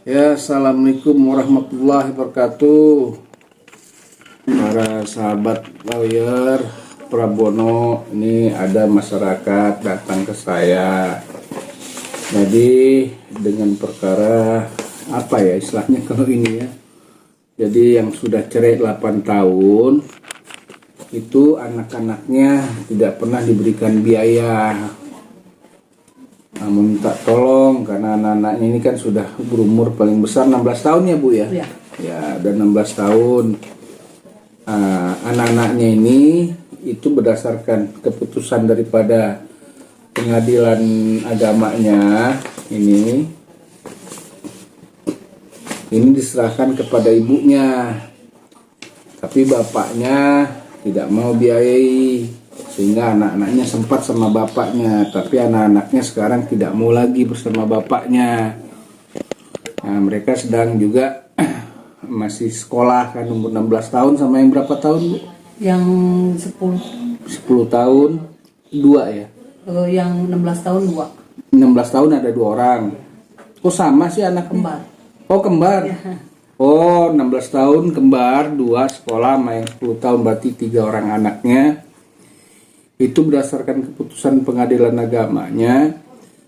Ya, assalamualaikum warahmatullahi wabarakatuh. Para sahabat lawyer Prabono, ini ada masyarakat datang ke saya. Jadi dengan perkara apa ya istilahnya kalau ini ya. Jadi yang sudah cerai 8 tahun itu anak-anaknya tidak pernah diberikan biaya. Minta tolong karena anak-anaknya ini kan sudah berumur paling besar 16 tahun ya Bu ya. Ya, dan 16 tahun. Anak-anaknya ini itu berdasarkan keputusan daripada pengadilan agamanya ini diserahkan kepada ibunya. Tapi bapaknya tidak mau biayai, sehingga anak-anaknya sempat sama bapaknya, tapi anak-anaknya sekarang tidak mau lagi bersama bapaknya. Nah, mereka sedang juga masih sekolah kan, umur 16 tahun sama yang berapa tahun Bu? Yang 10 tahun 2 ya? Yang 16 tahun 2. 16 tahun ada 2 orang. Oh sama sih anak Kembar. Oh kembar ya. Oh 16 tahun kembar 2 sekolah sama yang 10 tahun, berarti 3 orang anaknya. Itu berdasarkan keputusan pengadilan agamanya,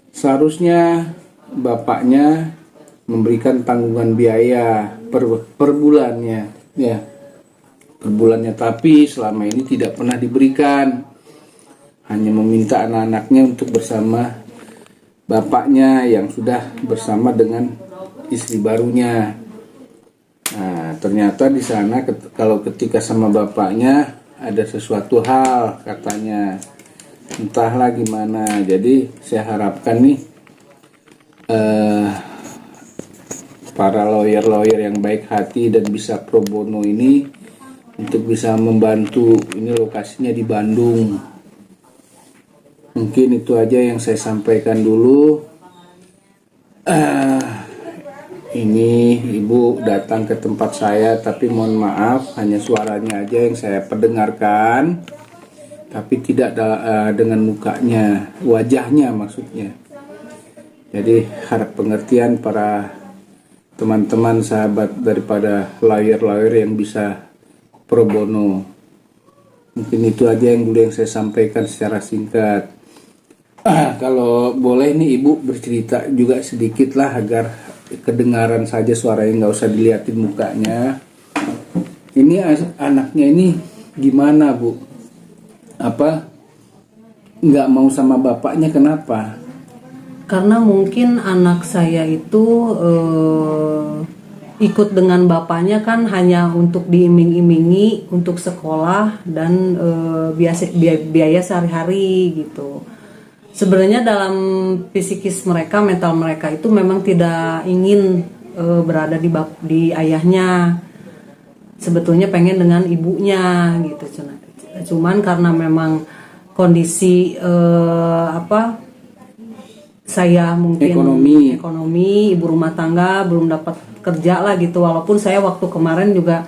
seharusnya bapaknya memberikan tanggungan biaya per bulannya, ya, per bulannya. Tapi selama ini tidak pernah diberikan, hanya meminta anak-anaknya untuk bersama bapaknya yang sudah bersama dengan istri barunya. Nah, ternyata di sana kalau ketika sama bapaknya ada sesuatu hal katanya, entahlah gimana. Jadi saya harapkan nih para lawyer-lawyer yang baik hati dan bisa pro bono ini untuk bisa membantu. Ini lokasinya di Bandung. Mungkin itu aja yang saya sampaikan dulu. Ini ibu datang ke tempat saya, tapi mohon maaf hanya suaranya aja yang saya pendengarkan, tapi tidak dengan mukanya, wajahnya maksudnya. Jadi harap pengertian para teman-teman sahabat daripada lawyer-lawyer yang bisa pro bono. Mungkin itu aja yang dulu yang saya sampaikan secara singkat. Kalau boleh nih ibu bercerita juga sedikit lah agar kedengaran saja suaranya, nggak usah dilihatin mukanya. Ini anaknya ini gimana Bu? Apa nggak mau sama bapaknya, kenapa? Karena mungkin anak saya itu ikut dengan bapaknya kan hanya untuk diiming-imingi untuk sekolah dan biaya sehari-hari gitu. Sebenarnya dalam psikis mereka, mental mereka itu memang tidak ingin berada di ayahnya. Sebetulnya pengen dengan ibunya gitu. Cuman karena memang kondisi saya mungkin ekonomi ibu rumah tangga belum dapat kerja lah gitu. Walaupun saya waktu kemarin juga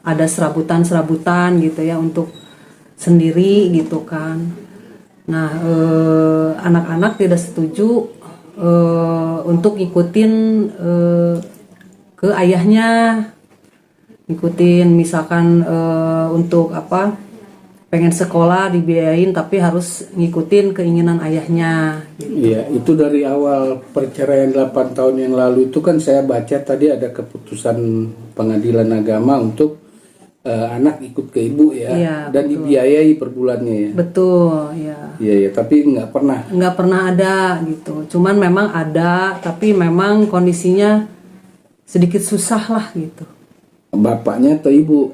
ada serabutan gitu ya untuk sendiri gitu kan. Nah, anak-anak tidak setuju untuk ngikutin ke ayahnya, ngikutin misalkan untuk pengen sekolah dibiayain tapi harus ngikutin keinginan ayahnya. Gitu. Iya, itu dari awal perceraian 8 tahun yang lalu itu kan saya baca tadi ada keputusan pengadilan agama untuk anak ikut ke ibu ya, dan betul. Dibiayai per bulannya ya. Betul, ya. Iya, tapi nggak pernah ada gitu. Cuman memang ada, tapi memang kondisinya sedikit susah lah gitu. Bapaknya atau ibu?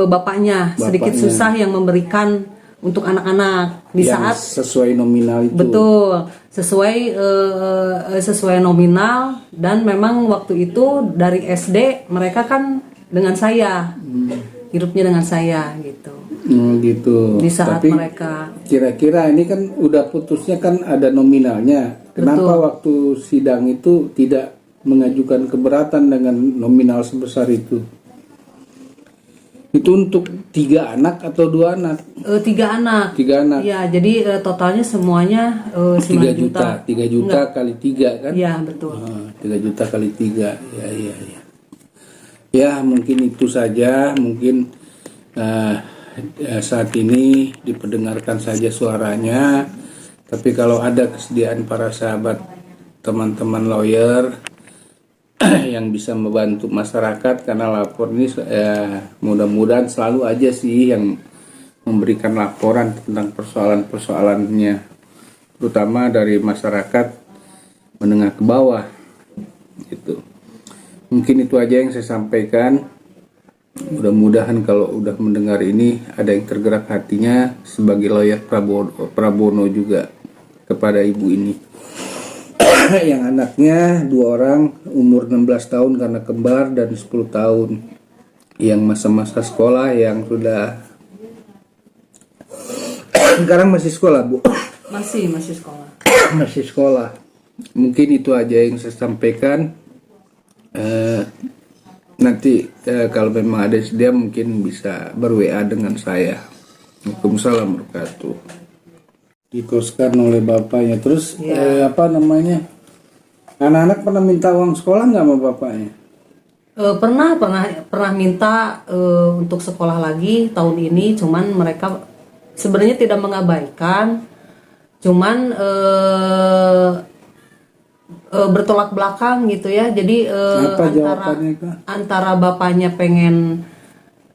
Bapaknya sedikit susah yang memberikan untuk anak-anak di yang saat sesuai nominal itu. Betul, sesuai nominal, dan memang waktu itu dari SD mereka kan dengan saya, hidupnya dengan saya gitu. Gitu. Di saat tapi mereka kira-kira ini kan udah putusnya kan ada nominalnya. Kenapa betul. Waktu sidang itu tidak mengajukan keberatan dengan nominal sebesar itu? Itu untuk 3 anak atau 2 anak? 3 anak. 3 anak. Ya, jadi totalnya semuanya 3 9 juta. 3 juta kali 3 kan? Iya, betul. 3 juta kali 3. Ya, ya, ya. Ya, mungkin itu saja. Mungkin saat ini diperdengarkan saja suaranya. Tapi kalau ada kesediaan para sahabat, teman-teman lawyer yang bisa membantu masyarakat karena lapor ini, mudah-mudahan selalu aja sih yang memberikan laporan tentang persoalan-persoalannya, terutama dari masyarakat menengah ke bawah gitu. Mungkin itu aja yang saya sampaikan. Mudah-mudahan kalau udah mendengar ini ada yang tergerak hatinya sebagai lawyer Prabono juga kepada ibu ini yang anaknya 2 orang umur 16 tahun karena kembar dan 10 tahun yang masa-masa sekolah yang sudah sekarang masih sekolah, Bu? Masih sekolah. Masih sekolah. Mungkin itu aja yang saya sampaikan. Nanti kalau memang ada sedia mungkin bisa ber-WA dengan saya. Waalaikumsalam warahmatullahi wabarakatuh. Dikoskan oleh bapaknya. Terus apa namanya? Anak-anak pernah minta uang sekolah nggak sama bapaknya? Pernah minta untuk sekolah lagi tahun ini, cuman mereka sebenarnya tidak mengabaikan, cuman bertolak belakang gitu ya. Jadi antara bapaknya pengen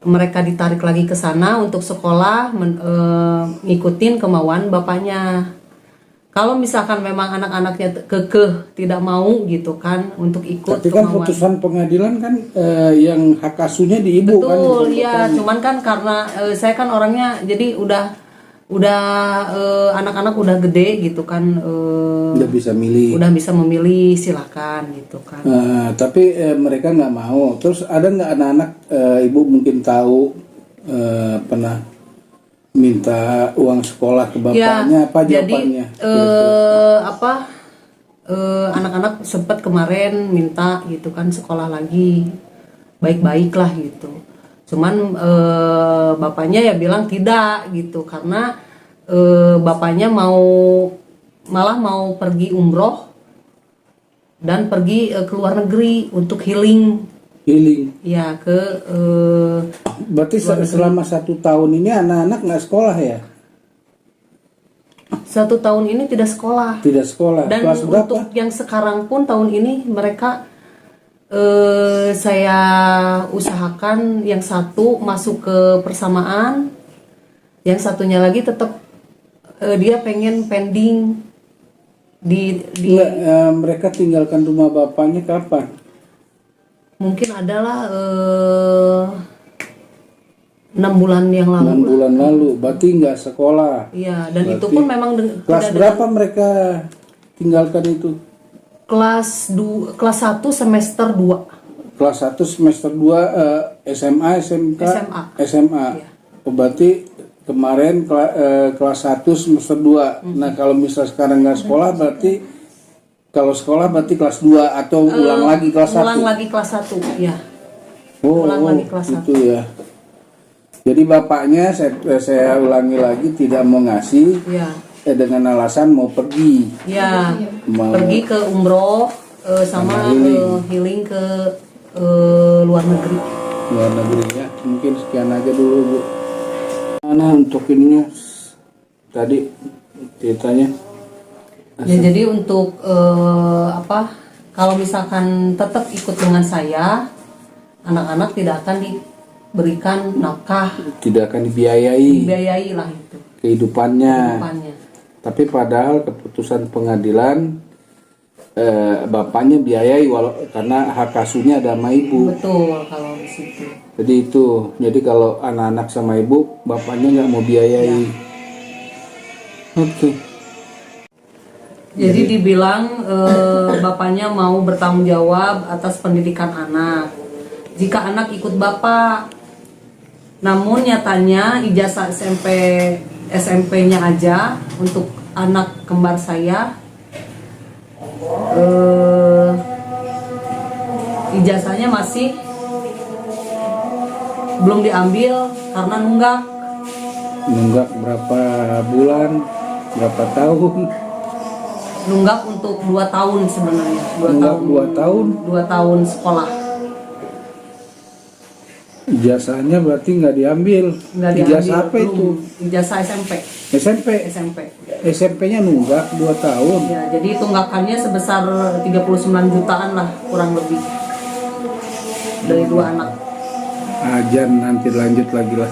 mereka ditarik lagi ke sana untuk sekolah, ngikutin kemauan bapaknya. Kalau misalkan memang anak-anaknya kekeh tidak mau gitu kan untuk ikut. Tapi kan kemauan. putusan pengadilan kan yang hak asuhnya di ibu. Betul, kan. Betul, ya. Cuman kan karena saya kan orangnya jadi udah anak-anak udah gede gitu kan. Udah bisa milih. Udah bisa memilih, silakan gitu kan. Tapi mereka nggak mau. Terus ada nggak anak-anak ibu mungkin tahu pernah minta uang sekolah ke bapaknya, apa jawabannya? Jadi anak-anak sempat kemarin minta gitu kan sekolah lagi, baik-baik lah gitu. Cuman bapaknya ya bilang tidak gitu karena bapaknya malah mau pergi umroh dan pergi ke luar negeri untuk healing. Ya berarti selama 1 tahun ini anak-anak nggak sekolah ya? 1 tahun ini tidak sekolah. Tidak sekolah. Dan kelas berapa? untuk yang sekarang pun tahun ini mereka saya usahakan yang satu masuk ke persamaan, yang satunya lagi tetap dia pengen pending di mereka tinggalkan rumah bapaknya kapan? Mungkin adalah 6 bulan yang lalu. 6 bulan lalu, berarti nggak sekolah. Iya, dan berarti itu pun memang kelas berapa mereka tinggalkan itu? Kelas 1 semester 2. Kelas 1 semester 2 SMA, SMK? SMA. Iya. Berarti kemarin kelas 1 semester 2. Nah, kalau misal sekarang nggak sekolah berarti kalau sekolah berarti kelas 2 atau ulang lagi kelas 1? Ulang lagi kelas 1, ya. Ulang lagi kelas 1. Itu ya. Jadi bapaknya saya ulangi lagi tidak mau ngasih dengan alasan mau pergi. Ya, pergi ke umroh sama healing ke luar negeri. Luar negeri ya. Mungkin sekian aja dulu, Bu. Mana untuk ininya tadi ceritanya? Ya, jadi untuk kalau misalkan tetap ikut dengan saya, anak-anak tidak akan diberikan nafkah, tidak akan dibiayai lah itu kehidupannya. Tapi padahal keputusan pengadilan bapaknya biayai karena hak asuhnya ada sama ibu. Betul, kalau di situ. Jadi kalau anak-anak sama ibu, bapaknya nggak mau biayai. Oke. Jadi dibilang bapaknya mau bertanggung jawab atas pendidikan anak jika anak ikut bapak. Namun nyatanya ijazah SMP-nya aja untuk anak kembar saya ijazahnya masih belum diambil karena nunggak. Nunggak berapa bulan, berapa tahun? Nunggak untuk 2 tahun sebenarnya. 2 Nunggak tahun. 2 tahun. 2 tahun sekolah. Ijazahnya berarti nggak diambil. Nggak diambil. Ijazah apa belum. itu? Ijazah SMP. SMP. SMP. SMP-nya nunggak 2 tahun. Ya, jadi tunggakannya sebesar 39 jutaan lah kurang lebih. Dari 2 anak. Ajan nanti lanjut lagi lah.